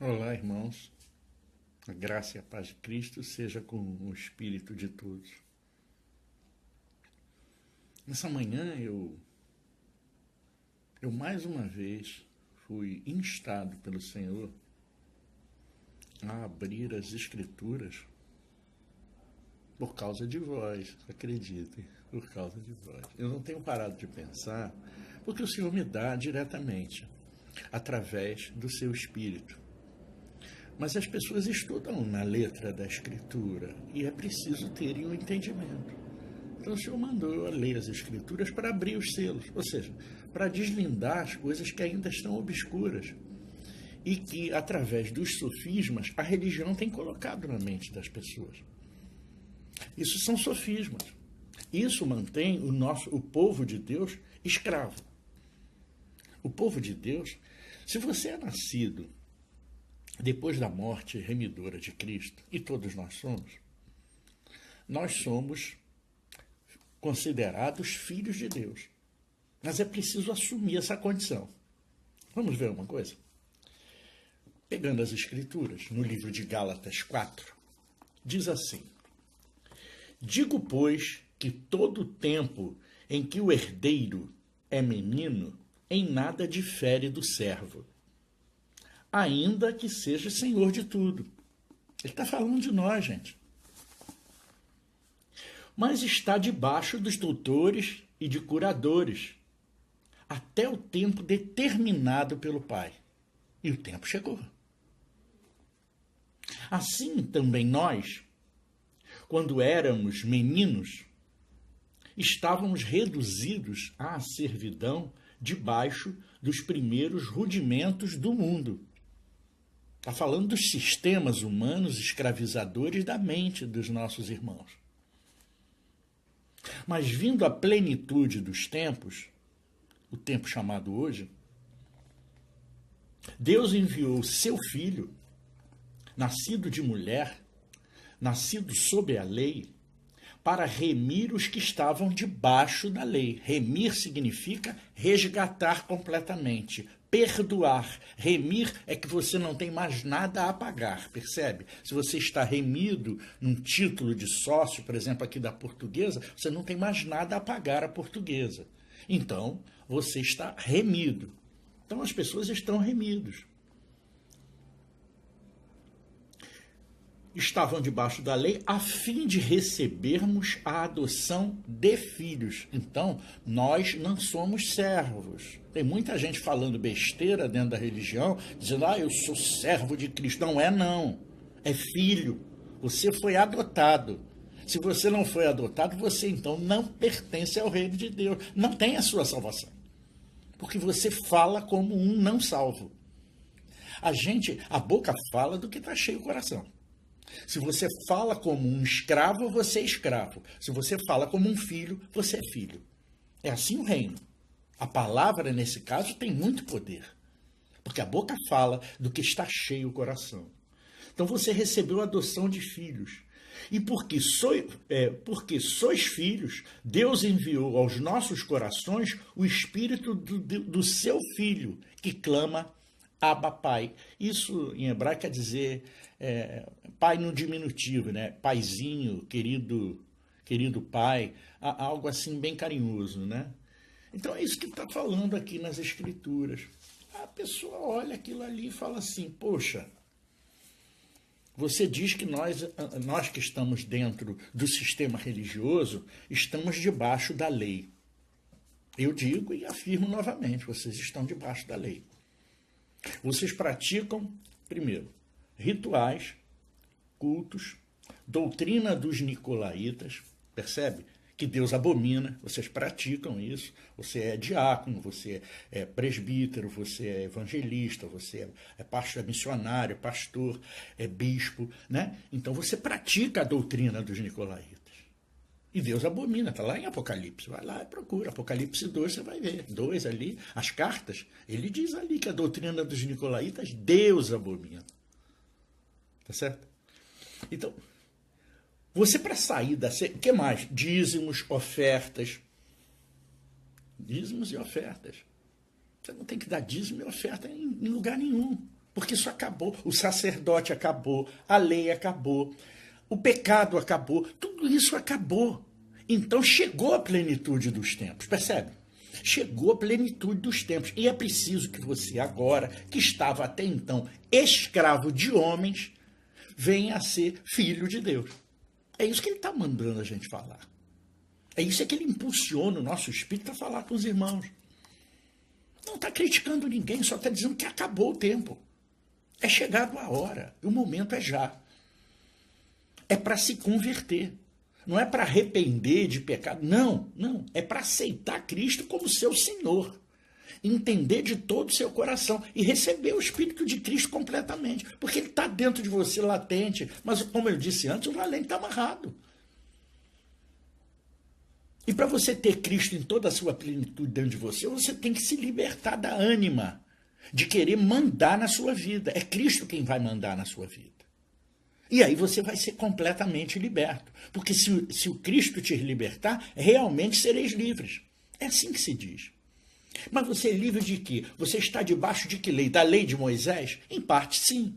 Olá, irmãos. A graça e a paz de Cristo seja com o espírito de todos. Nessa manhã eu mais uma vez fui instado pelo Senhor a abrir as Escrituras por causa de vós, acreditem, por causa de vós. Eu não tenho parado de pensar, porque o Senhor me dá diretamente, através do seu Espírito. Mas as pessoas estudam na letra da Escritura e é preciso terem um entendimento. Então o Senhor mandou eu ler as Escrituras para abrir os selos, ou seja, para deslindar as coisas que ainda estão obscuras e que, através dos sofismas, a religião tem colocado na mente das pessoas. Isso são sofismas. Isso mantém o povo de Deus escravo. O povo de Deus, se você é nascido depois da morte remidora de Cristo, e todos nós somos considerados filhos de Deus. Mas é preciso assumir essa condição. Vamos ver uma coisa? Pegando as Escrituras, no livro de Gálatas 4, diz assim: digo, pois, que todo o tempo em que o herdeiro é menino, em nada difere do servo, ainda que seja senhor de tudo. Ele está falando de nós, gente. Mas está debaixo dos doutores e de curadores, até o tempo determinado pelo Pai. E o tempo chegou. Assim também nós, quando éramos meninos, estávamos reduzidos à servidão debaixo dos primeiros rudimentos do mundo. Está falando dos sistemas humanos escravizadores da mente dos nossos irmãos. Mas vindo a plenitude dos tempos, o tempo chamado hoje, Deus enviou seu Filho, nascido de mulher, nascido sob a lei, para remir os que estavam debaixo da lei. Remir significa resgatar completamente, perdoar. Remir é que você não tem mais nada a pagar, percebe? Se você está remido num título de sócio, por exemplo, aqui da Portuguesa, você não tem mais nada a pagar à Portuguesa. Então, você está remido. Então, as pessoas estão remidos. Estavam debaixo da lei a fim de recebermos a adoção de filhos. Então, nós não somos servos. Tem muita gente falando besteira dentro da religião, dizendo, eu sou servo de Cristo. Não é, não. É filho. Você foi adotado. Se você não foi adotado, você então não pertence ao reino de Deus. Não tem a sua salvação. Porque você fala como um não salvo. A boca fala do que está cheio o coração. Se você fala como um escravo, você é escravo. Se você fala como um filho, você é filho. É assim o reino. A palavra, nesse caso, tem muito poder. Porque a boca fala do que está cheio o coração. Então você recebeu a adoção de filhos. E porque sois filhos, Deus enviou aos nossos corações o espírito do seu filho, que clama, Abba, Pai. Isso em hebraico quer dizer pai no diminutivo, né? Paizinho, querido pai, algo assim bem carinhoso, né? Então é isso que está falando aqui nas Escrituras. A pessoa olha aquilo ali e fala assim, poxa, você diz que nós que estamos dentro do sistema religioso, estamos debaixo da lei. Eu digo e afirmo novamente, vocês estão debaixo da lei. Vocês praticam, primeiro, rituais, cultos, doutrina dos nicolaítas, percebe? Que Deus abomina, vocês praticam isso, você é diácono, você é presbítero, você é evangelista, você é pastor, é missionário, pastor, é bispo, né? Então você pratica a doutrina dos nicolaítas. E Deus abomina, está lá em Apocalipse. Vai lá e procura. Apocalipse 2, você vai ver. 2 ali, as cartas, ele diz ali que a doutrina dos nicolaítas, Deus abomina. Tá certo? Então, você para sair da... O que mais? Dízimos, ofertas. Dízimos e ofertas. Você não tem que dar dízimo e oferta em lugar nenhum. Porque isso acabou. O sacerdote acabou, a lei acabou, o pecado acabou, tudo isso acabou. Então chegou a plenitude dos tempos, percebe? Chegou a plenitude dos tempos. E é preciso que você agora, que estava até então escravo de homens, venha a ser filho de Deus. É isso que ele está mandando a gente falar. É isso que ele impulsiona o nosso espírito para falar com os irmãos. Não está criticando ninguém, só está dizendo que acabou o tempo. É chegado a hora, o momento é já. É para se converter. Não é para arrepender de pecado. Não. É para aceitar Cristo como seu Senhor. Entender de todo o seu coração e receber o Espírito de Cristo completamente. Porque ele está dentro de você, latente. Mas, como eu disse antes, o valente está amarrado. E para você ter Cristo em toda a sua plenitude dentro de você, você tem que se libertar da ânima de querer mandar na sua vida. É Cristo quem vai mandar na sua vida. E aí você vai ser completamente liberto. Porque se o Cristo te libertar, realmente sereis livres. É assim que se diz. Mas você é livre de quê? Você está debaixo de que lei? Da lei de Moisés? Em parte, sim.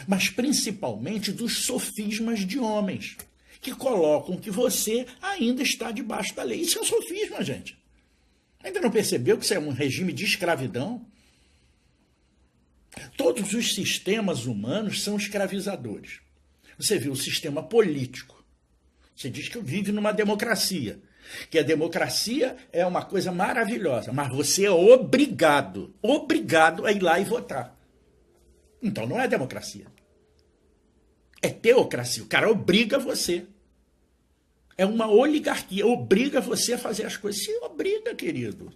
Mas principalmente dos sofismas de homens, que colocam que você ainda está debaixo da lei. Isso é um sofisma, gente. Ainda não percebeu que isso é um regime de escravidão? Todos os sistemas humanos são escravizadores. Você vê o sistema político. Você diz que vive numa democracia, que a democracia é uma coisa maravilhosa, mas você é obrigado a ir lá e votar. Então não é democracia. É teocracia. O cara obriga você. É uma oligarquia. Obriga você a fazer as coisas. Se obriga, querido.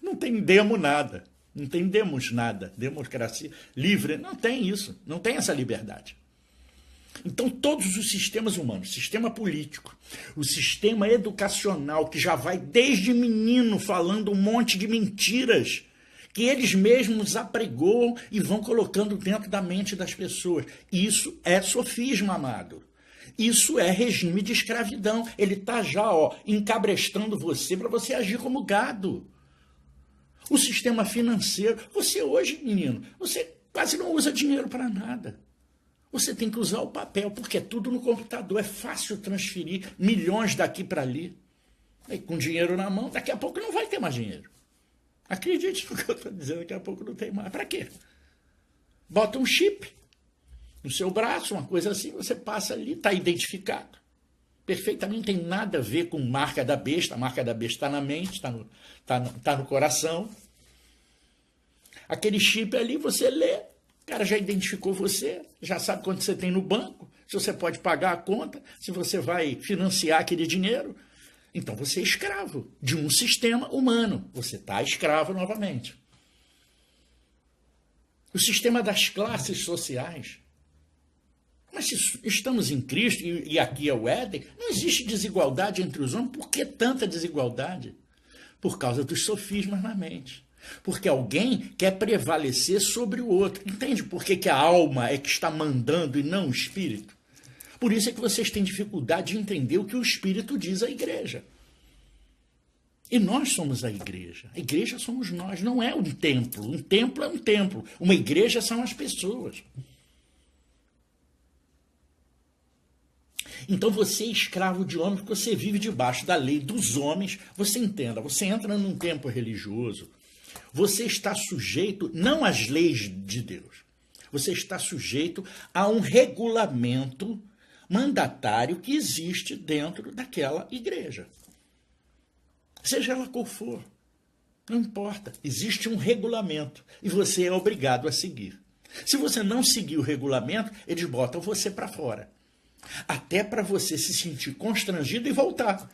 Não entendemos nada. Não entendemos nada. Democracia livre. Não tem isso. Não tem essa liberdade. Então, todos os sistemas humanos, o sistema político, o sistema educacional, que já vai desde menino falando um monte de mentiras, que eles mesmos apregoam e vão colocando dentro da mente das pessoas. Isso é sofisma, amado. Isso é regime de escravidão. Ele está já encabrestando você para você agir como gado. O sistema financeiro. Você hoje, menino, você quase não usa dinheiro para nada. Você tem que usar o papel, porque é tudo no computador. É fácil transferir milhões daqui para ali. E com dinheiro na mão, daqui a pouco não vai ter mais dinheiro. Acredite no que eu estou dizendo, daqui a pouco não tem mais. Para quê? Bota um chip no seu braço, uma coisa assim, você passa ali, está identificado. Perfeitamente, não tem nada a ver com marca da besta. A marca da besta está na mente, está no coração. Aquele chip ali, você lê, o cara já identificou você, já sabe quanto você tem no banco, se você pode pagar a conta, se você vai financiar aquele dinheiro. Então você é escravo de um sistema humano. Você está escravo novamente. O sistema das classes sociais. Mas se estamos em Cristo, e aqui é o Éden, não existe desigualdade entre os homens. Por que tanta desigualdade? Por causa dos sofismas na mente. Porque alguém quer prevalecer sobre o outro. Entende por que a alma é que está mandando e não o espírito? Por isso é que vocês têm dificuldade de entender o que o Espírito diz à igreja. E nós somos a igreja. A igreja somos nós, não é um templo. Um templo é um templo. Uma igreja são as pessoas. Então você é escravo de homens porque você vive debaixo da lei dos homens. Você entenda, você entra num templo religioso, você está sujeito não às leis de Deus. Você está sujeito a um regulamento mandatário que existe dentro daquela igreja. Seja ela qual for, não importa. Existe um regulamento e você é obrigado a seguir. Se você não seguir o regulamento, eles botam você para fora. Até para você se sentir constrangido e voltar.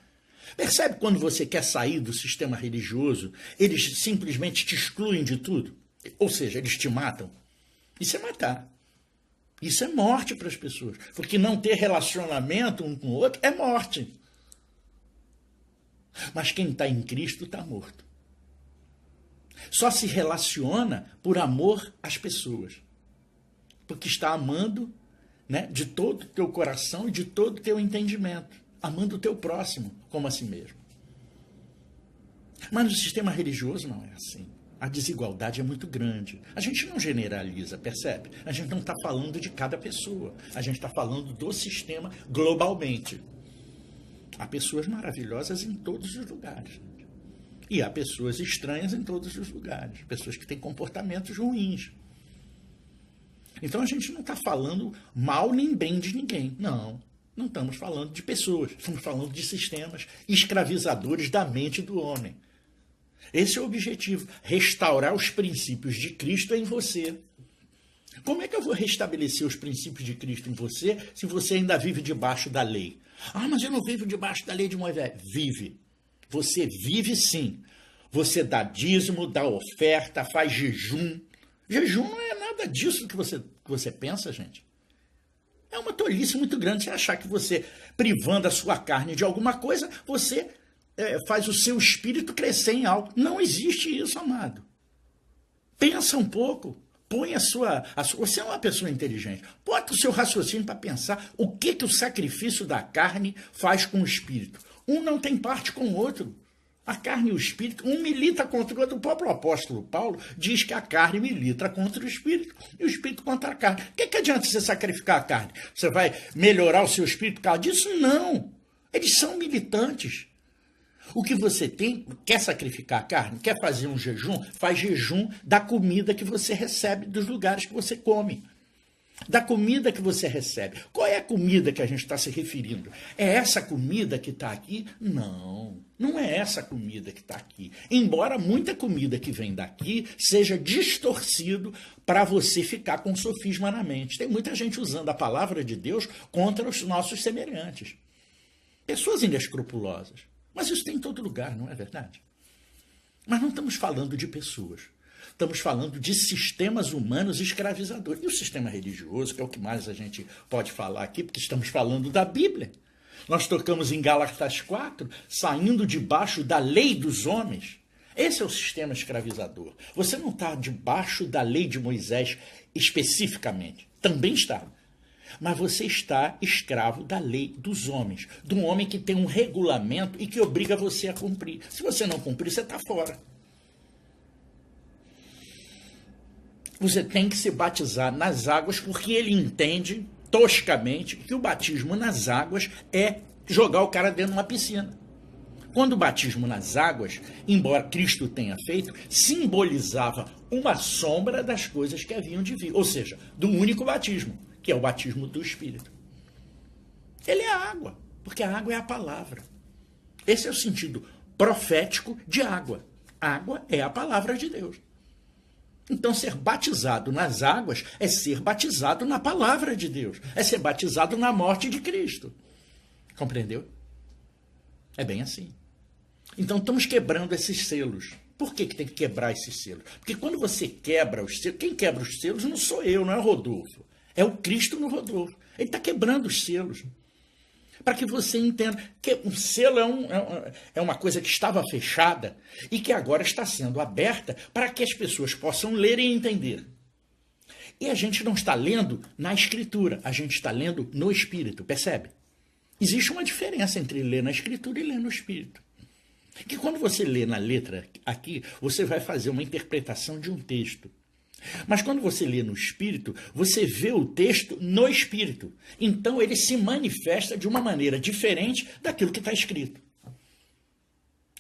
Percebe quando você quer sair do sistema religioso, eles simplesmente te excluem de tudo? Ou seja, eles te matam. Isso é matar. Isso é morte para as pessoas. Porque não ter relacionamento um com o outro é morte. Mas quem está em Cristo está morto. Só se relaciona por amor às pessoas. Porque está amando, né, de todo o teu coração e de todo o teu entendimento. Amando o teu próximo como a si mesmo. Mas no sistema religioso não é assim. A desigualdade é muito grande. A gente não generaliza, percebe? A gente não está falando de cada pessoa. A gente está falando do sistema globalmente. Há pessoas maravilhosas em todos os lugares. E há pessoas estranhas em todos os lugares. Pessoas que têm comportamentos ruins. Então a gente não está falando mal nem bem de ninguém. Não. Não estamos falando de pessoas. Estamos falando de sistemas escravizadores da mente do homem. Esse é o objetivo, restaurar os princípios de Cristo em você. Como é que eu vou restabelecer os princípios de Cristo em você se você ainda vive debaixo da lei? Ah, mas eu não vivo debaixo da lei de Moisés. Vive. Você vive sim. Você dá dízimo, dá oferta, faz jejum. Jejum não é nada disso que você pensa, gente. É uma tolice muito grande você achar que você, privando a sua carne de alguma coisa, você faz o seu espírito crescer em algo. Não existe isso, amado. Pensa um pouco. Põe você é uma pessoa inteligente. Bota o seu raciocínio para pensar o que o sacrifício da carne faz com o espírito. Um não tem parte com o outro. A carne e o espírito, um milita contra o outro. O próprio apóstolo Paulo diz que a carne milita contra o espírito e o espírito contra a carne. O que adianta você sacrificar a carne? Você vai melhorar o seu espírito por causa disso? Não. Eles são militantes. O que você tem, quer sacrificar a carne, quer fazer um jejum, faz jejum da comida que você recebe dos lugares que você come. Da comida que você recebe. Qual é a comida que a gente está se referindo? É essa comida que está aqui? Não, não é essa comida que está aqui. Embora muita comida que vem daqui seja distorcido para você ficar com sofisma na mente. Tem muita gente usando a palavra de Deus contra os nossos semelhantes. Pessoas inescrupulosas. Mas isso tem em todo lugar, não é verdade? Mas não estamos falando de pessoas. Estamos falando de sistemas humanos escravizadores. E o sistema religioso, que é o que mais a gente pode falar aqui, porque estamos falando da Bíblia. Nós tocamos em Gálatas 4, saindo debaixo da lei dos homens. Esse é o sistema escravizador. Você não está debaixo da lei de Moisés especificamente. Também está. Mas você está escravo da lei dos homens, de um homem que tem um regulamento e que obriga você a cumprir. Se você não cumprir, você está fora. Você tem que se batizar nas águas porque ele entende, toscamente, que o batismo nas águas é jogar o cara dentro de uma piscina. Quando o batismo nas águas, embora Cristo tenha feito, simbolizava uma sombra das coisas que haviam de vir, ou seja, do único batismo, que é o batismo do Espírito. Ele é a água, porque a água é a palavra. Esse é o sentido profético de água. Água é a palavra de Deus. Então, ser batizado nas águas é ser batizado na palavra de Deus. É ser batizado na morte de Cristo. Compreendeu? É bem assim. Então, estamos quebrando esses selos. Por que tem que quebrar esses selos? Porque quando você quebra os selos, quem quebra os selos não sou eu, não é o Rodolfo. É o Cristo no Rodolfo. Ele está quebrando os selos. Para que você entenda que um selo é uma coisa que estava fechada e que agora está sendo aberta para que as pessoas possam ler e entender. E a gente não está lendo na Escritura, a gente está lendo no Espírito, percebe? Existe uma diferença entre ler na Escritura e ler no Espírito. Que quando você lê na letra aqui, você vai fazer uma interpretação de um texto. Mas quando você lê no Espírito, você vê o texto no Espírito. Então ele se manifesta de uma maneira diferente daquilo que está escrito.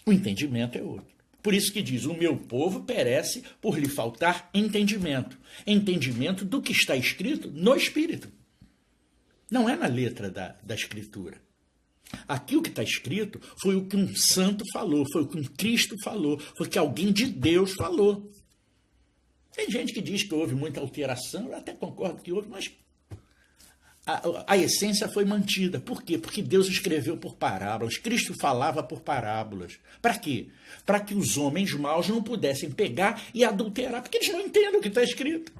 O entendimento é outro. Por isso que diz, o meu povo perece por lhe faltar entendimento. Entendimento do que está escrito no Espírito. Não é na letra da Escritura. Aqui o que está escrito foi o que um santo falou, foi o que um Cristo falou, foi o que alguém de Deus falou. Tem gente que diz que houve muita alteração, eu até concordo que houve, mas a essência foi mantida. Por quê? Porque Deus escreveu por parábolas, Cristo falava por parábolas. Para quê? Para que os homens maus não pudessem pegar e adulterar, porque eles não entendem o que está escrito.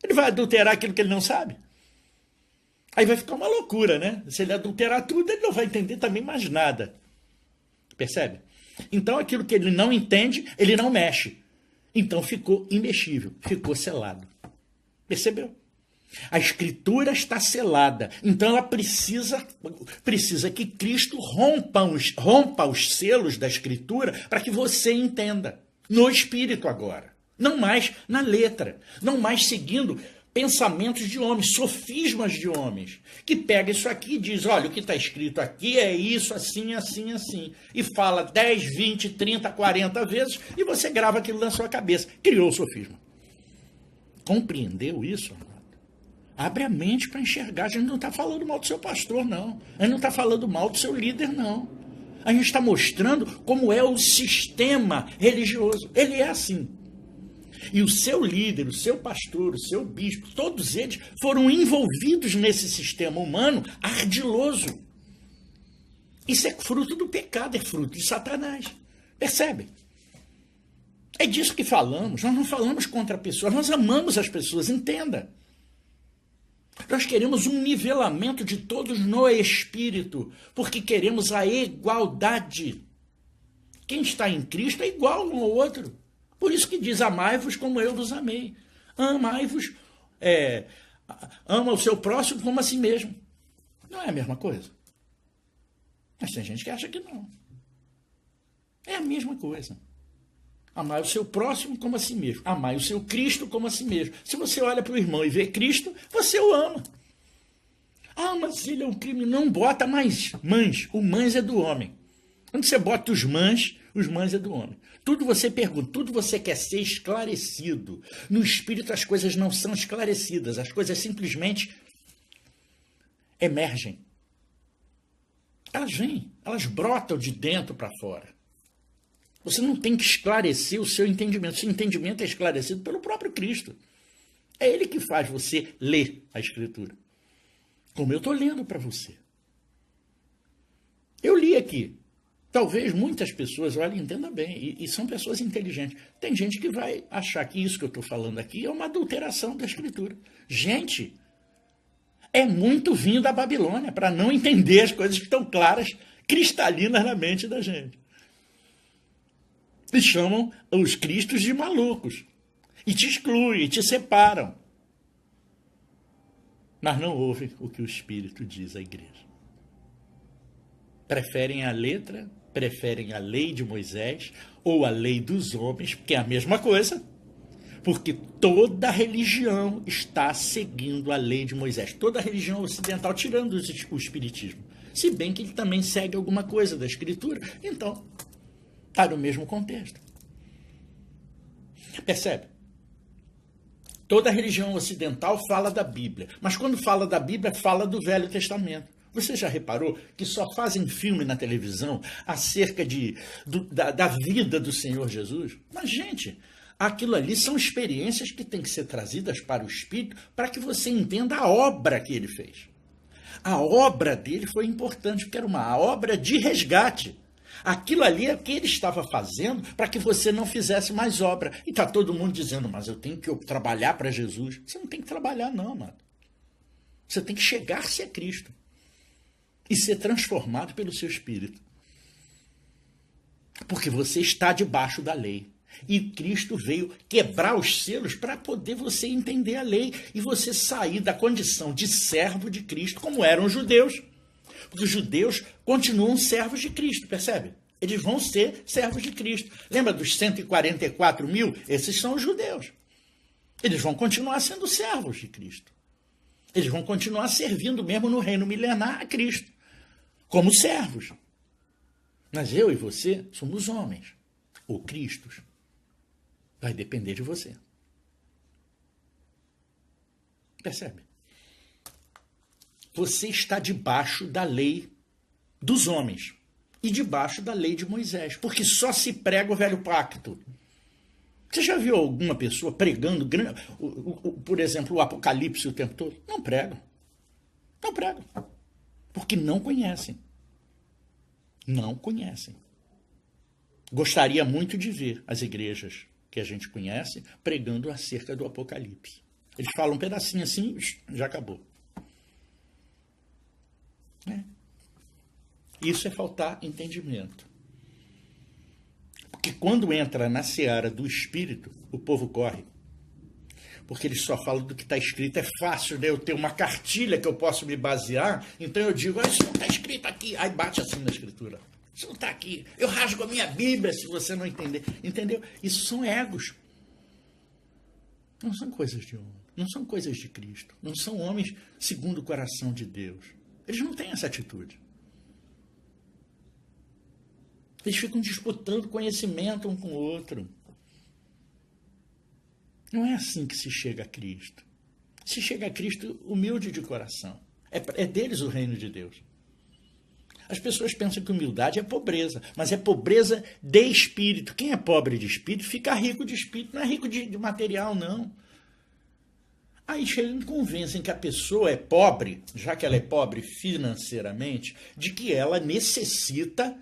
Ele vai adulterar aquilo que ele não sabe. Aí vai ficar uma loucura, né? Se ele adulterar tudo, ele não vai entender também mais nada. Percebe? Então, aquilo que ele não entende, ele não mexe. Então, ficou imexível, ficou selado. Percebeu? A Escritura está selada. Então, ela precisa que Cristo rompa os selos da Escritura para que você entenda. No Espírito agora. Não mais na letra, não mais seguindo pensamentos de homens, sofismas de homens, que pega isso aqui e diz, olha, o que está escrito aqui é isso, assim, assim, assim, e fala 10, 20, 30, 40 vezes, e você grava aquilo na sua cabeça. Criou o sofisma. Compreendeu isso, amado? Abre a mente para enxergar. A gente não está falando mal do seu pastor, não. A gente não está falando mal do seu líder, não. A gente está mostrando como é o sistema religioso. Ele é assim. E o seu líder, o seu pastor, o seu bispo, todos eles foram envolvidos nesse sistema humano ardiloso. Isso é fruto do pecado, é fruto de Satanás. Percebe? É disso que falamos. Nós não falamos contra pessoas, nós amamos as pessoas, entenda. Nós queremos um nivelamento de todos no espírito, porque queremos a igualdade. Quem está em Cristo é igual um ao outro. Por isso que diz, amai-vos como eu vos amei. Amai-vos, ama o seu próximo como a si mesmo. Não é a mesma coisa? Mas tem gente que acha que não. É a mesma coisa. Amai o seu próximo como a si mesmo. Amai o seu Cristo como a si mesmo. Se você olha para o irmão e vê Cristo, você o ama. Ah, mas ele é um crime. Não bota mais mães. O mães é do homem. Quando você bota os mães é do homem. Tudo você pergunta, tudo você quer ser esclarecido. No espírito as coisas não são esclarecidas. As coisas simplesmente emergem. Elas vêm, elas brotam de dentro para fora. Você não tem que esclarecer o seu entendimento. O seu entendimento é esclarecido pelo próprio Cristo. É Ele que faz você ler a Escritura. Como eu estou lendo para você. Eu li aqui. Talvez muitas pessoas, olha, entenda bem, e são pessoas inteligentes. Tem gente que vai achar que isso que eu estou falando aqui é uma adulteração da Escritura. Gente, é muito vinho da Babilônia para não entender as coisas que estão claras, cristalinas na mente da gente. E chamam os cristos de malucos. E te excluem, e te separam. Mas não ouvem o que o Espírito diz à igreja. Preferem a letra, preferem a lei de Moisés ou a lei dos homens, que é a mesma coisa. Porque toda religião está seguindo a lei de Moisés. Toda religião ocidental, tirando o espiritismo. Se bem que ele também segue alguma coisa da Escritura. Então, está no mesmo contexto. Percebe? Toda religião ocidental fala da Bíblia, mas quando fala da Bíblia, fala do Velho Testamento. Você já reparou que só fazem filme na televisão acerca da vida do Senhor Jesus? Mas, gente, aquilo ali são experiências que têm que ser trazidas para o Espírito para que você entenda a obra que ele fez. A obra dele foi importante, porque era uma obra de resgate. Aquilo ali é o que ele estava fazendo para que você não fizesse mais obra. E está todo mundo dizendo, mas eu tenho que trabalhar para Jesus. Você não tem que trabalhar, não, amado. Você tem que chegar-se a Cristo e ser transformado pelo seu Espírito. Porque você está debaixo da lei. E Cristo veio quebrar os selos para poder você entender a lei e você sair da condição de servo de Cristo, como eram os judeus. Porque os judeus continuam servos de Cristo, percebe? Eles vão ser servos de Cristo. Lembra dos 144 mil? Esses são os judeus. Eles vão continuar sendo servos de Cristo. Eles vão continuar servindo mesmo no reino milenar a Cristo, como servos. Mas eu e você somos homens, ou Cristos. Vai depender de você. Percebe? Você está debaixo da lei dos homens e debaixo da lei de Moisés, porque só se prega o velho pacto. Você já viu alguma pessoa pregando, por exemplo, o Apocalipse o tempo todo? Não pregam. Não pregam. Porque não conhecem. Não conhecem. Gostaria muito de ver as igrejas que a gente conhece pregando acerca do Apocalipse. Eles falam um pedacinho assim, já acabou. Isso é faltar entendimento. Porque quando entra na seara do Espírito, o povo corre. Porque eles só falam do que está escrito. É fácil, né? Eu ter uma cartilha que eu posso me basear, então eu digo, isso não está escrito aqui. Aí bate assim na Escritura. Isso não está aqui. Eu rasgo a minha Bíblia se você não entender. Entendeu? Isso são egos. Não são coisas de homem, não são coisas de Cristo, não são homens segundo o coração de Deus. Eles não têm essa atitude. Eles ficam disputando conhecimento um com o outro. Não é assim que se chega a Cristo. Se chega a Cristo humilde de coração. É deles o reino de Deus. As pessoas pensam que humildade é pobreza, mas é pobreza de espírito. Quem é pobre de espírito fica rico de espírito, não é rico de material, não. Aí chegam e convencem que a pessoa é pobre, já que ela é pobre financeiramente, de que ela necessita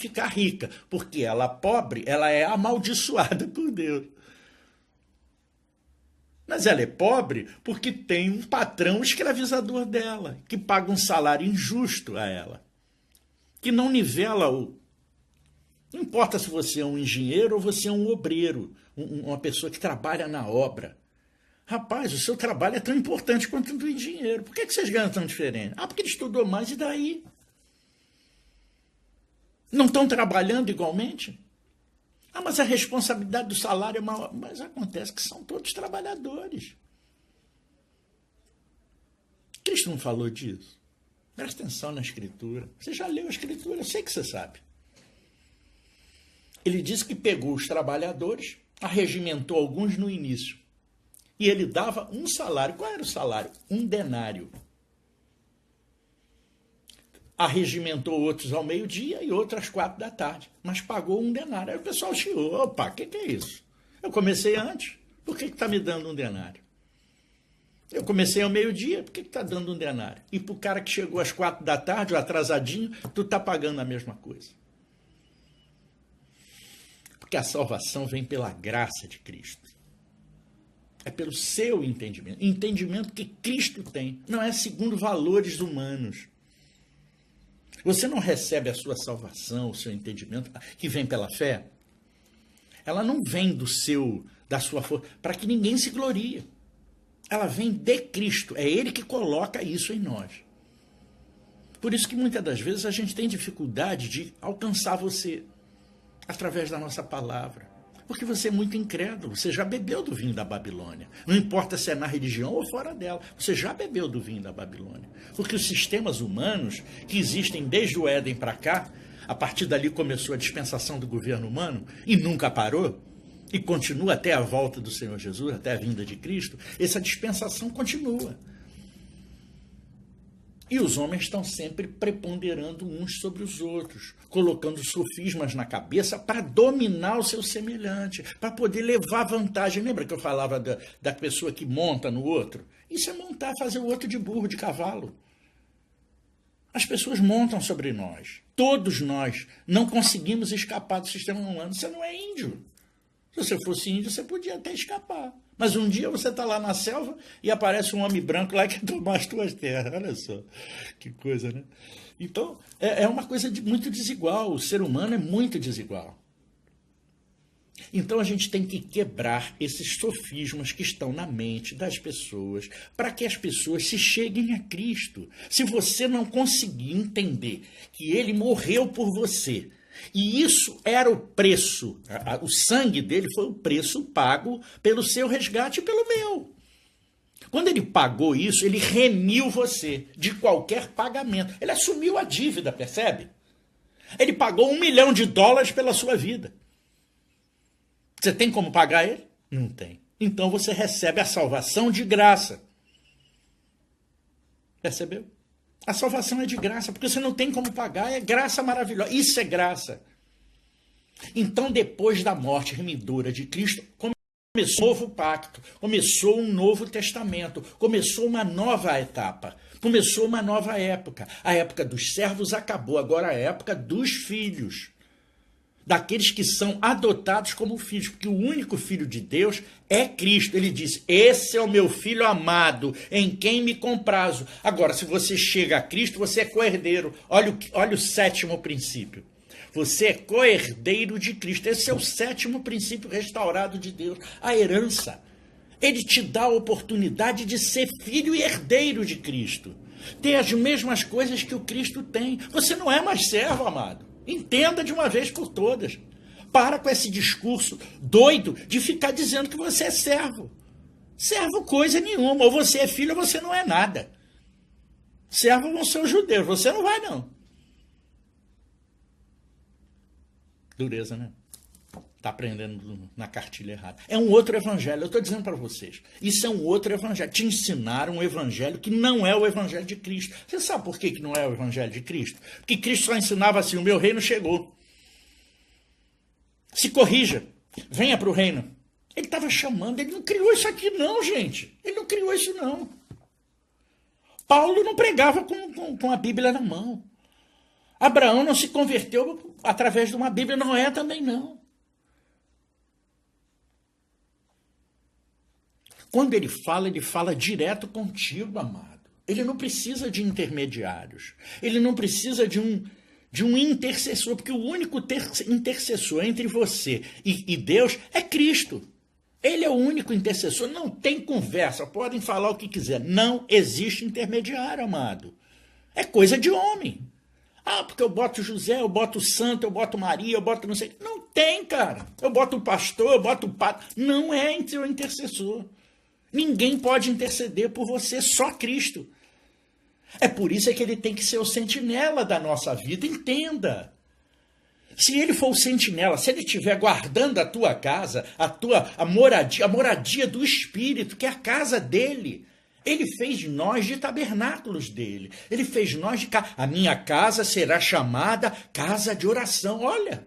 ficar rica, porque ela pobre, ela é amaldiçoada por Deus. Mas ela é pobre porque tem um patrão escravizador dela, que paga um salário injusto a ela, que não nivela o... Não importa se você é um engenheiro ou você é um obreiro, uma pessoa que trabalha na obra. Rapaz, o seu trabalho é tão importante quanto o do engenheiro. Por que vocês ganham tão diferente? Ah, porque ele estudou mais, e daí? Não estão trabalhando igualmente? Ah, mas a responsabilidade do salário é maior. Mas acontece que são todos trabalhadores. Cristo não falou disso. Presta atenção na Escritura. Você já leu a Escritura, eu sei que você sabe. Ele disse que pegou os trabalhadores, arregimentou alguns no início. E ele dava um salário. Qual era o salário? 1 denário. Arregimentou outros ao meio-dia e outros às 4 da tarde. Mas pagou 1 denário. Aí o pessoal chiou. Opa, o que é isso? Eu comecei antes. Por que está me dando 1 denário? Eu comecei ao meio-dia. Por que está dando 1 denário? E para o cara que chegou às 4 da tarde, o atrasadinho, tu está pagando a mesma coisa. Porque a salvação vem pela graça de Cristo. É pelo seu entendimento. Entendimento que Cristo tem. Não é segundo valores humanos. Você não recebe a sua salvação, o seu entendimento, que vem pela fé. Ela não vem da sua força, para que ninguém se glorie. Ela vem de Cristo. É Ele que coloca isso em nós. Por isso que muitas das vezes a gente tem dificuldade de alcançar você através da nossa palavra. Porque você é muito incrédulo, você já bebeu do vinho da Babilônia. Não importa se é na religião ou fora dela, você já bebeu do vinho da Babilônia. Porque os sistemas humanos que existem desde o Éden para cá, a partir dali começou a dispensação do governo humano e nunca parou, e continua até a volta do Senhor Jesus, até a vinda de Cristo, essa dispensação continua. E os homens estão sempre preponderando uns sobre os outros, colocando sofismas na cabeça para dominar o seu semelhante, para poder levar vantagem. Lembra que eu falava da pessoa que monta no outro? Isso é montar, fazer o outro de burro, de cavalo. As pessoas montam sobre nós. Todos nós não conseguimos escapar do sistema humano. Você não é índio. Se você fosse índio, você podia até escapar. Mas um dia você está lá na selva e aparece um homem branco lá que quer tomar as tuas terras. Olha só, que coisa, né? Então, é uma coisa muito desigual. O ser humano é muito desigual. Então, a gente tem que quebrar esses sofismas que estão na mente das pessoas para que as pessoas se cheguem a Cristo. Se você não conseguir entender que Ele morreu por você, e isso era o preço, o sangue dele foi o preço pago pelo seu resgate e pelo meu. Quando ele pagou isso, ele remiu você de qualquer pagamento. Ele assumiu a dívida, percebe? Ele pagou $1 milhão pela sua vida. Você tem como pagar ele? Não tem. Então você recebe a salvação de graça. Percebeu? A salvação é de graça, porque você não tem como pagar, é graça maravilhosa. Isso é graça. Então, depois da morte remidora de Cristo, começou um novo pacto, começou um novo testamento, começou uma nova etapa, começou uma nova época. A época dos servos acabou, agora a época dos filhos. Daqueles que são adotados como filhos, porque o único filho de Deus é Cristo. Ele diz, esse é o meu filho amado, em quem me comprazo. Agora, se você chega a Cristo, você é co-herdeiro. Olha o 7º princípio. Você é co-herdeiro de Cristo. Esse é o 7º princípio restaurado de Deus, a herança. Ele te dá a oportunidade de ser filho e herdeiro de Cristo. Ter as mesmas coisas que o Cristo tem. Você não é mais servo, amado. Entenda de uma vez por todas. Para com esse discurso doido de ficar dizendo que você é servo. Servo coisa nenhuma. Ou você é filho ou você não é nada. Servo vão ser os judeus. Você não vai, não. Dureza, né? Está aprendendo na cartilha errada. É um outro evangelho. Eu estou dizendo para vocês. Isso é um outro evangelho. Te ensinaram um evangelho que não é o evangelho de Cristo. Você sabe por que não é o evangelho de Cristo? Porque Cristo só ensinava assim, o meu reino chegou. Se corrija. Venha para o reino. Ele estava chamando. Ele não criou isso aqui não, gente. Ele não criou isso não. Paulo não pregava com a Bíblia na mão. Abraão não se converteu através de uma Bíblia. Noé também não. Quando ele fala direto contigo, amado. Ele não precisa de intermediários. Ele não precisa de um intercessor, porque o único intercessor entre você e Deus é Cristo. Ele é o único intercessor. Não tem conversa. Podem falar o que quiser. Não existe intermediário, amado. É coisa de homem. Ah, porque eu boto José, eu boto Santo, eu boto Maria, eu boto não sei. Não tem, cara. Eu boto o pastor, eu boto o padre. Não é seu intercessor. Ninguém pode interceder por você, só Cristo. É por isso que ele tem que ser o sentinela da nossa vida, entenda. Se ele for o sentinela, se ele estiver guardando a tua casa, a moradia do Espírito, que é a casa dele, ele fez nós de tabernáculos dele. Ele fez nós de casa. A minha casa será chamada casa de oração. Olha,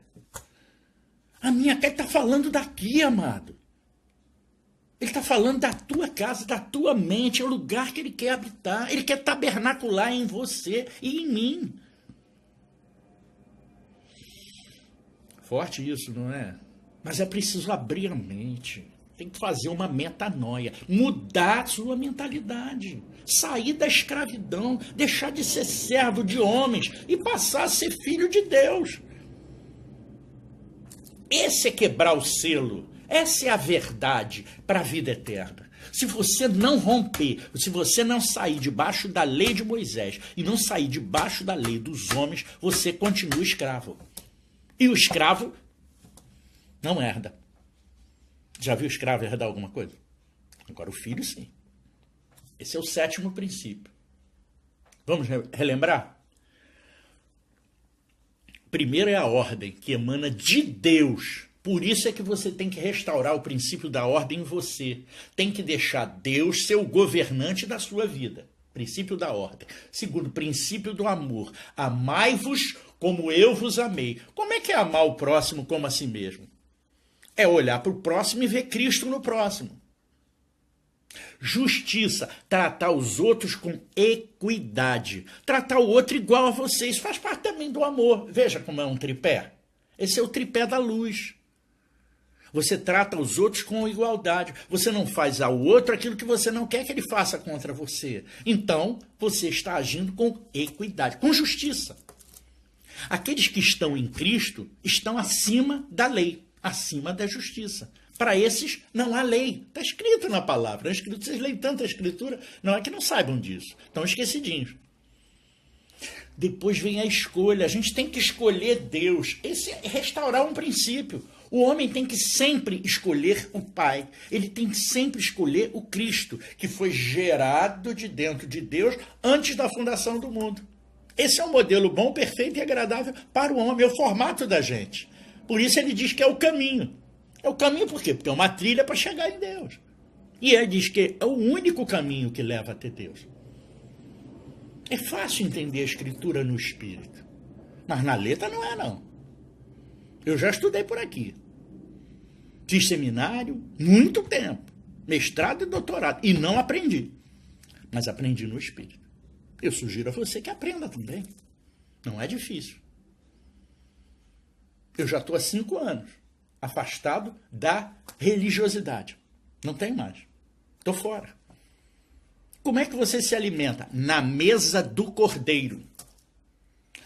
a minha casa está falando daqui, amado. Ele está falando da tua casa, da tua mente, é o lugar que ele quer habitar. Ele quer tabernacular em você e em mim. Forte isso, não é? Mas é preciso abrir a mente. Tem que fazer uma metanoia. Mudar a sua mentalidade. Sair da escravidão. Deixar de ser servo de homens e passar a ser filho de Deus. Esse é quebrar o selo. Essa é a verdade para a vida eterna. Se você não romper, se você não sair debaixo da lei de Moisés e não sair debaixo da lei dos homens, você continua escravo. E o escravo não herda. Já viu o escravo herdar alguma coisa? Agora o filho sim. Esse é o 7º princípio. Vamos relembrar? Primeiro é a ordem que emana de Deus. Por isso é que você tem que restaurar o princípio da ordem em você. Tem que deixar Deus ser o governante da sua vida. Princípio da ordem. Segundo, princípio do amor. Amai-vos como eu vos amei. Como é que é amar o próximo como a si mesmo? É olhar para o próximo e ver Cristo no próximo. Justiça, tratar os outros com equidade. Tratar o outro igual a você. Isso faz parte também do amor. Veja como é um tripé. Esse é o tripé da luz. Você trata os outros com igualdade. Você não faz ao outro aquilo que você não quer que ele faça contra você. Então, você está agindo com equidade, com justiça. Aqueles que estão em Cristo estão acima da lei, acima da justiça. Para esses, não há lei. Está escrito na palavra. Vocês leem tanta escritura, não é que não saibam disso. Estão esquecidinhos. Depois vem a escolha. A gente tem que escolher Deus. Esse é restaurar um princípio. O homem tem que sempre escolher o Pai. Ele tem que sempre escolher o Cristo, que foi gerado de dentro de Deus antes da fundação do mundo. Esse é um modelo bom, perfeito e agradável para o homem. É o formato da gente. Por isso ele diz que é o caminho. É o caminho por quê? Porque é uma trilha para chegar em Deus. E ele diz que é o único caminho que leva até Deus. É fácil entender a escritura no espírito. Mas na letra não é, não. Eu já estudei por aqui. Fiz seminário, muito tempo. Mestrado e doutorado. E não aprendi. Mas aprendi no espírito. Eu sugiro a você que aprenda também. Não é difícil. Eu já estou há 5 anos afastado da religiosidade. Não tem mais. Estou fora. Como é que você se alimenta? Na mesa do Cordeiro.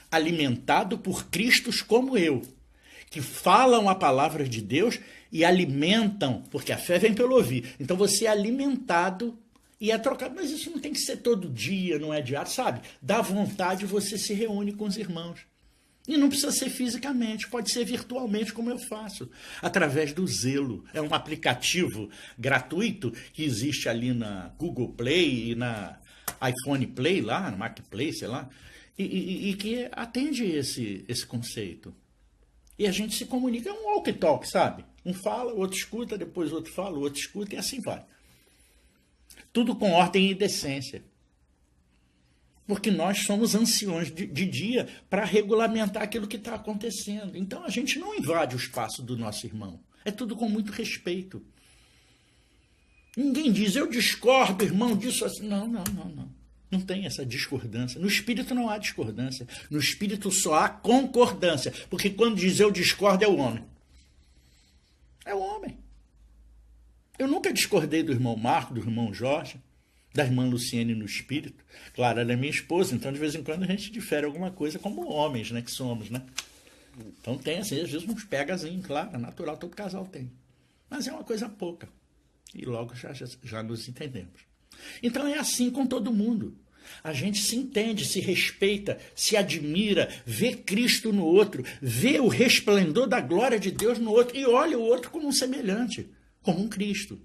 Alimentado por Cristos como eu, que falam a palavra de Deus e alimentam, porque a fé vem pelo ouvir. Então você é alimentado e é trocado. Mas isso não tem que ser todo dia, não é diário, sabe? Dá vontade, você se reúne com os irmãos. E não precisa ser fisicamente, pode ser virtualmente, como eu faço, através do Zelo. É um aplicativo gratuito que existe ali na Google Play e na iPhone Play, lá, no Mac Play, sei lá, e que atende esse conceito. E a gente se comunica, é um walk-talk, sabe? Um fala, o outro escuta, depois o outro fala, o outro escuta, e assim vai. Tudo com ordem e decência. Porque nós somos anciões de dia para regulamentar aquilo que está acontecendo. Então a gente não invade o espaço do nosso irmão. É tudo com muito respeito. Ninguém diz, eu discordo, irmão, disso assim. Não. Não tem essa discordância. No espírito não há discordância. No espírito só há concordância. Porque quando diz eu discordo é o homem. É o homem. Eu nunca discordei do irmão Marco, do irmão Jorge, da irmã Luciene no espírito. Claro, ela é minha esposa, então de vez em quando a gente difere alguma coisa como homens, né, que somos, né? Então tem assim, às vezes uns pegazinhos, claro, é natural, todo casal tem. Mas é uma coisa pouca. E logo já nos entendemos. Então é assim com todo mundo. A gente se entende, se respeita, se admira, vê Cristo no outro, vê o resplendor da glória de Deus no outro e olha o outro como um semelhante, como um Cristo.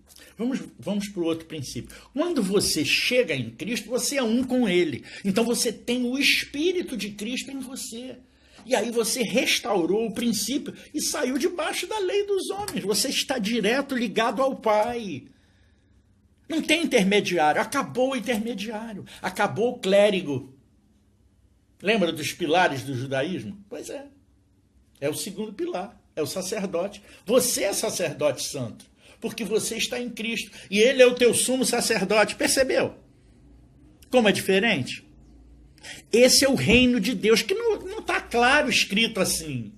Vamos para o outro princípio. Quando você chega em Cristo, você é um com Ele. Então você tem o Espírito de Cristo em você. E aí você restaurou o princípio e saiu debaixo da lei dos homens. Você está direto ligado ao Pai. Não tem intermediário. Acabou o intermediário. Acabou o clérigo. Lembra dos pilares do judaísmo? Pois é. É o segundo pilar. É o sacerdote. Você é sacerdote santo. Porque você está em Cristo. E Ele é o teu sumo sacerdote. Percebeu? Como é diferente? Esse é o reino de Deus, que não está claro escrito assim.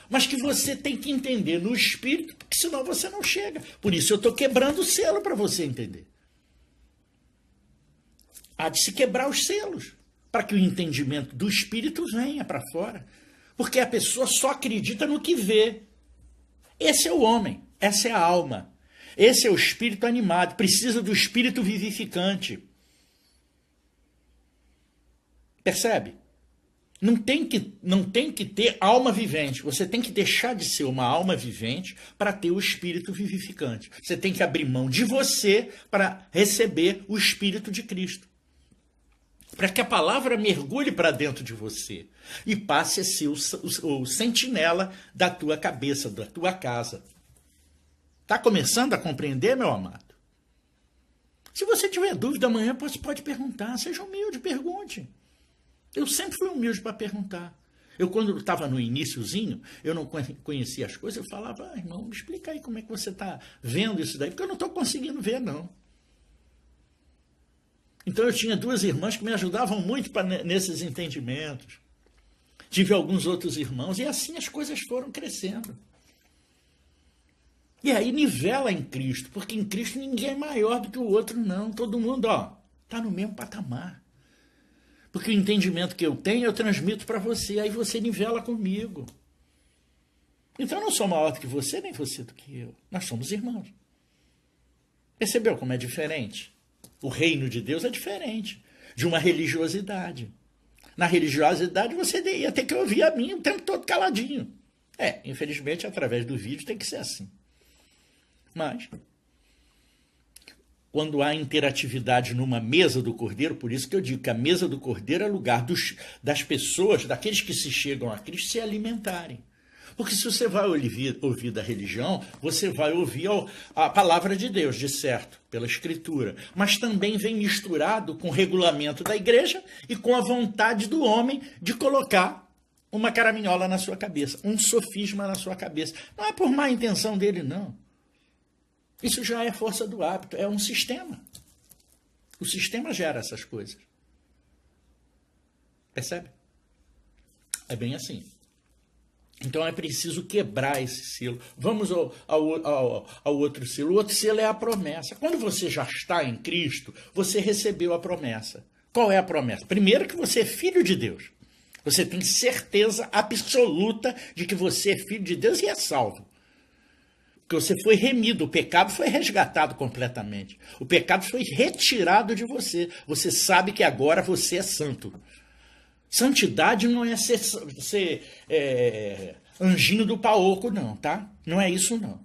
Mas que você tem que entender no Espírito, porque senão você não chega. Por isso eu estou quebrando o selo para você entender. Há de se quebrar os selos, para que o entendimento do Espírito venha para fora. Porque a pessoa só acredita no que vê. Esse é o homem, essa é a alma. Esse é o espírito animado, precisa do espírito vivificante. Percebe? Não tem que ter alma vivente. Você tem que deixar de ser uma alma vivente para ter o espírito vivificante. Você tem que abrir mão de você para receber o espírito de Cristo. Para que a palavra mergulhe para dentro de você e passe a ser o sentinela da tua cabeça, da tua casa. Está começando a compreender, meu amado? Se você tiver dúvida amanhã, você pode perguntar. Seja humilde, pergunte. Eu sempre fui humilde para perguntar. Eu, quando estava no iniciozinho, eu não conhecia as coisas, eu falava, irmão, me explica aí como é que você está vendo isso daí, porque eu não estou conseguindo ver, não. Então eu tinha duas irmãs que me ajudavam muito nesses entendimentos. Tive alguns outros irmãos, e assim as coisas foram crescendo. E aí nivela em Cristo, porque em Cristo ninguém é maior do que o outro, não. Todo mundo, está no mesmo patamar. Porque o entendimento que eu tenho, eu transmito para você, aí você nivela comigo. Então eu não sou maior do que você, nem você do que eu. Nós somos irmãos. Percebeu como é diferente? O reino de Deus é diferente de uma religiosidade. Na religiosidade você ia ter que ouvir a mim o tempo todo caladinho. Infelizmente, através do vídeo tem que ser assim. Mas, quando há interatividade numa mesa do Cordeiro, por isso que eu digo que a mesa do Cordeiro é lugar das pessoas, daqueles que se chegam a Cristo, se alimentarem. Porque se você vai ouvir da religião, você vai ouvir a palavra de Deus, de certo, pela Escritura. Mas também vem misturado com o regulamento da igreja e com a vontade do homem de colocar uma caraminhola na sua cabeça, um sofisma na sua cabeça. Não é por má intenção dele, não. Isso já é força do hábito, é um sistema. O sistema gera essas coisas. Percebe? É bem assim. Então é preciso quebrar esse selo. Vamos ao outro selo. O outro selo é a promessa. Quando você já está em Cristo, você recebeu a promessa. Qual é a promessa? Primeiro, que você é filho de Deus. Você tem certeza absoluta de que você é filho de Deus e é salvo. Porque você foi remido, o pecado foi resgatado completamente. O pecado foi retirado de você. Você sabe que agora você é santo. Santidade não é ser anjinho do paoco, não, tá? Não é isso, não.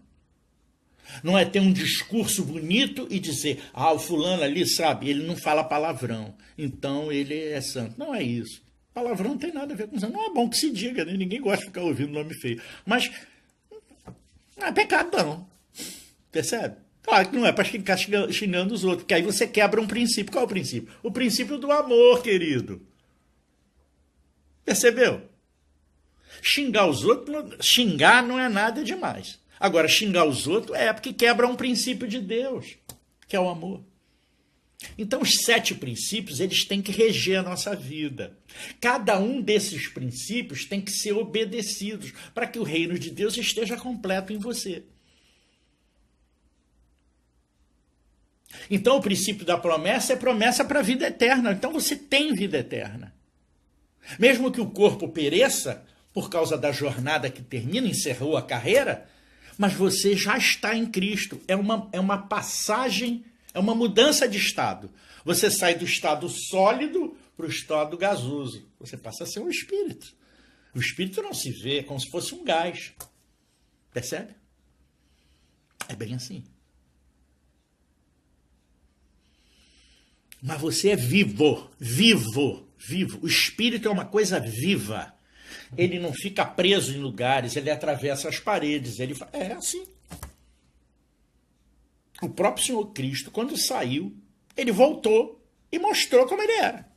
Não é ter um discurso bonito e dizer, o fulano ali, sabe, ele não fala palavrão, então ele é santo. Não é isso. Palavrão não tem nada a ver com santo. Não é bom que se diga, né? Ninguém gosta de ficar ouvindo nome feio. Mas não é pecado, não. Percebe? Claro que não é para ficar xingando os outros, porque aí você quebra um princípio. Qual é o princípio? O princípio do amor, querido. Percebeu? Xingar os outros, xingar não é nada demais. Agora, xingar os outros é porque quebra um princípio de Deus, que é o amor. Então, os 7 princípios, eles têm que reger a nossa vida. Cada um desses princípios tem que ser obedecidos para que o reino de Deus esteja completo em você. Então, o princípio da promessa é promessa para a vida eterna. Então, você tem vida eterna. Mesmo que o corpo pereça, por causa da jornada que termina, encerrou a carreira, mas você já está em Cristo. É uma passagem, é uma mudança de estado. Você sai do estado sólido para o estado gasoso. Você passa a ser um espírito. O espírito não se vê, é como se fosse um gás. Percebe? É bem assim. Mas você é vivo, vivo, vivo. O espírito é uma coisa viva. Ele não fica preso em lugares, ele atravessa as paredes. É assim. O próprio Senhor Cristo, quando saiu, ele voltou e mostrou como ele era.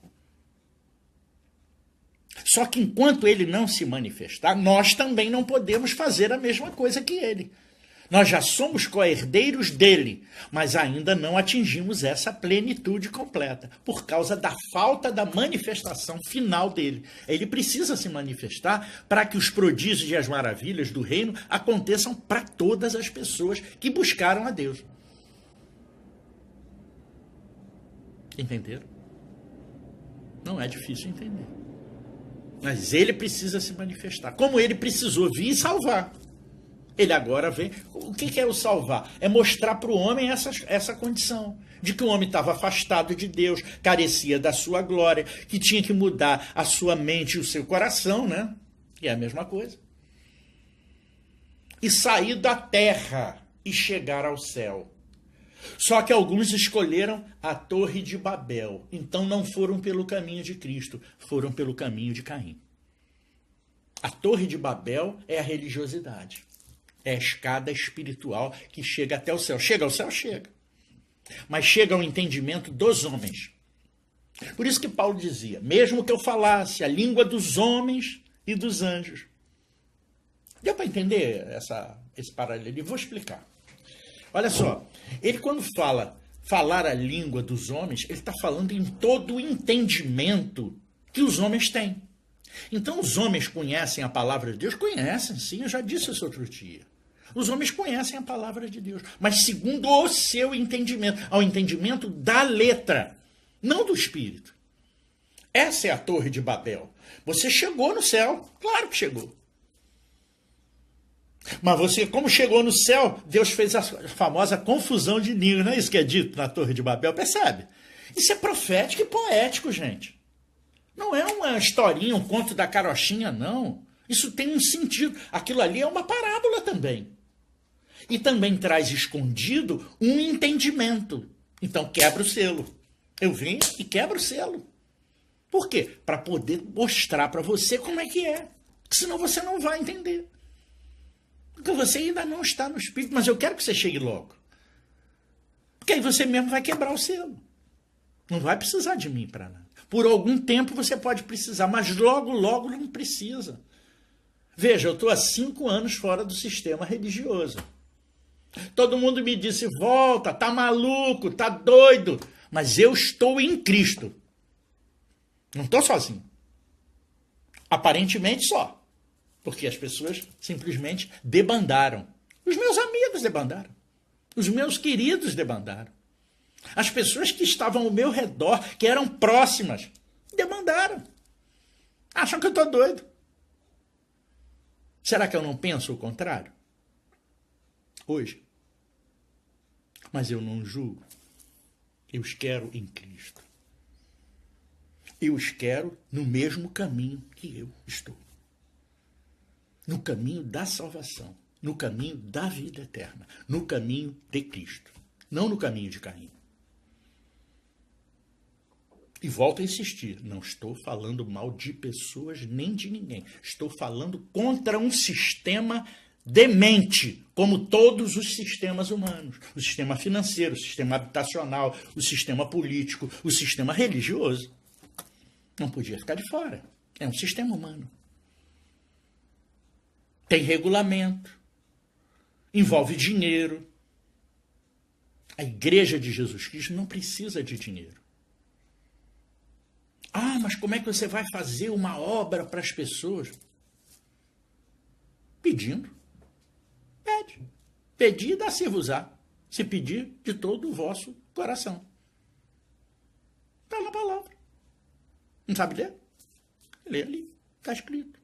Só que enquanto ele não se manifestar, nós também não podemos fazer a mesma coisa que ele. Nós já somos co-herdeiros dele, mas ainda não atingimos essa plenitude completa, por causa da falta da manifestação final dele. Ele precisa se manifestar para que os prodígios e as maravilhas do reino aconteçam para todas as pessoas que buscaram a Deus. Entenderam? Não é difícil entender. Mas ele precisa se manifestar, como ele precisou vir e salvar. Ele agora vem. O que é o salvar? É mostrar para o homem essa condição. De que o homem estava afastado de Deus, carecia da sua glória, que tinha que mudar a sua mente e o seu coração, né? E é a mesma coisa. E sair da terra e chegar ao céu. Só que alguns escolheram a Torre de Babel. Então não foram pelo caminho de Cristo, foram pelo caminho de Caim. A Torre de Babel é a religiosidade. É a escada espiritual que chega até o céu. Chega ao céu? Chega. Mas chega ao entendimento dos homens. Por isso que Paulo dizia, mesmo que eu falasse a língua dos homens e dos anjos. Deu para entender esse paralelo? Vou explicar. Olha só, ele quando falar a língua dos homens, ele está falando em todo o entendimento que os homens têm. Então, os homens conhecem a palavra de Deus? Conhecem, sim, eu já disse isso outro dia. Os homens conhecem a palavra de Deus, mas segundo o seu entendimento, ao entendimento da letra, não do espírito. Essa é a Torre de Babel. Você chegou no céu, claro que chegou. Mas você, como chegou no céu, Deus fez a famosa confusão de línguas, não é isso que é dito na Torre de Babel? Percebe? Isso é profético e poético, gente. Não é uma historinha, um conto da carochinha, não. Isso tem um sentido. Aquilo ali é uma parábola também. E também traz escondido um entendimento. Então quebra o selo. Eu venho e quebro o selo. Por quê? Para poder mostrar para você como é que é. Senão você não vai entender. Porque você ainda não está no espírito, mas eu quero que você chegue logo. Porque aí você mesmo vai quebrar o selo. Não vai precisar de mim para nada. Por algum tempo você pode precisar, mas logo, logo não precisa. Veja, eu estou há 5 anos fora do sistema religioso. Todo mundo me disse, volta, tá maluco, tá doido. Mas eu estou em Cristo. Não estou sozinho. Aparentemente só. Porque as pessoas simplesmente debandaram. Os meus amigos debandaram. Os meus queridos debandaram. As pessoas que estavam ao meu redor, que eram próximas, demandaram. Acham que eu estou doido. Será que eu não penso o contrário? Hoje. Mas eu não julgo. Eu os quero em Cristo. Eu os quero no mesmo caminho que eu estou. No caminho da salvação, no caminho da vida eterna, no caminho de Cristo, não no caminho de Caim. E volto a insistir, não estou falando mal de pessoas nem de ninguém. Estou falando contra um sistema demente, como todos os sistemas humanos. O sistema financeiro, o sistema habitacional, o sistema político, o sistema religioso. Não podia ficar de fora. É um sistema humano. Tem regulamento, envolve dinheiro. A Igreja de Jesus Cristo não precisa de dinheiro. Ah, mas como é que você vai fazer uma obra para as pessoas? Pedindo. Pede. Pedir dá-se-vos-á. Se pedir de todo o vosso coração. Está na palavra. Não sabe ler? Lê ali. Está escrito.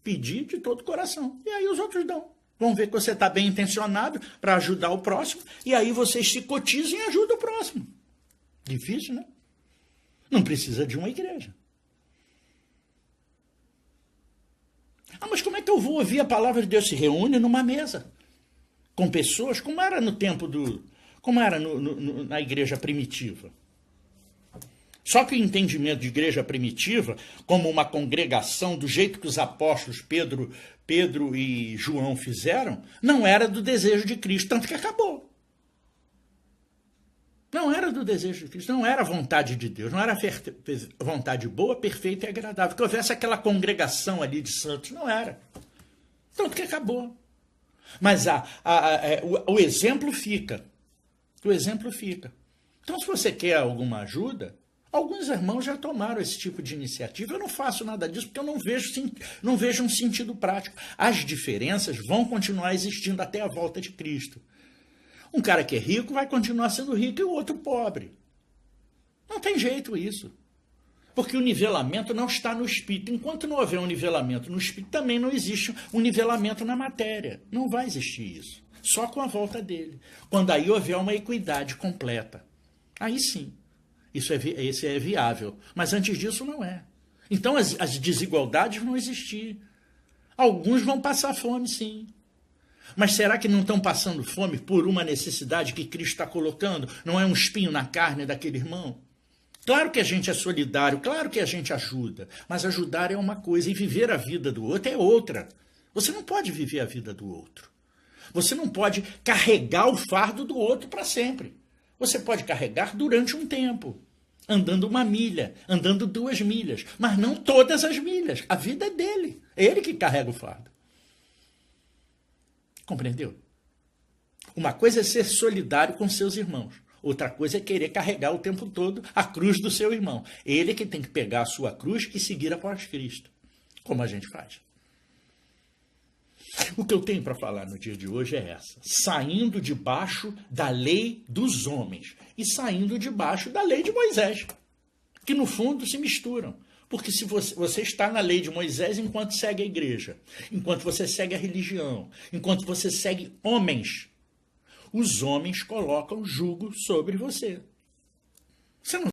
Pedir de todo o coração. E aí os outros dão. Vão ver que você está bem intencionado para ajudar o próximo. E aí vocês se cotizam e ajudam o próximo. Difícil, né? Não precisa de uma igreja. Ah, mas como é que eu vou ouvir a palavra de Deus? Se reúne numa mesa com pessoas, como era no tempo do... como era na igreja primitiva. Só que o entendimento de igreja primitiva, como uma congregação, do jeito que os apóstolos Pedro e João fizeram, não era do desejo de Cristo, tanto que acabou. Não era do desejo de Cristo, não era a vontade de Deus, não era a vontade boa, perfeita e agradável. Que houvesse aquela congregação ali de santos, não era. Tanto que acabou. Mas o exemplo fica. O exemplo fica. Então, se você quer alguma ajuda, alguns irmãos já tomaram esse tipo de iniciativa. Eu não faço nada disso porque eu não vejo um sentido prático. As diferenças vão continuar existindo até a volta de Cristo. Um cara que é rico vai continuar sendo rico e o outro pobre. Não tem jeito isso. Porque o nivelamento não está no espírito. Enquanto não houver um nivelamento no espírito, também não existe um nivelamento na matéria. Não vai existir isso. Só com a volta dele. Quando aí houver uma equidade completa. Aí sim. Isso é viável. Mas antes disso não é. Então as desigualdades vão existir. Alguns vão passar fome, sim. Mas será que não estão passando fome por uma necessidade que Cristo está colocando? Não é um espinho na carne daquele irmão? Claro que a gente é solidário, claro que a gente ajuda, mas ajudar é uma coisa e viver a vida do outro é outra. Você não pode viver a vida do outro. Você não pode carregar o fardo do outro para sempre. Você pode carregar durante um tempo, andando 1 milha, andando 2 milhas, mas não todas as milhas. A vida é dele, é ele que carrega o fardo. Compreendeu? Uma coisa é ser solidário com seus irmãos. Outra coisa é querer carregar o tempo todo a cruz do seu irmão. Ele que tem que pegar a sua cruz e seguir após Cristo. Como a gente faz. O que eu tenho para falar no dia de hoje é essa. Saindo debaixo da lei dos homens e saindo debaixo da lei de Moisés. Que no fundo se misturam. Porque se você está na lei de Moisés enquanto segue a igreja, enquanto você segue a religião, enquanto você segue homens, os homens colocam jugo sobre você. Você não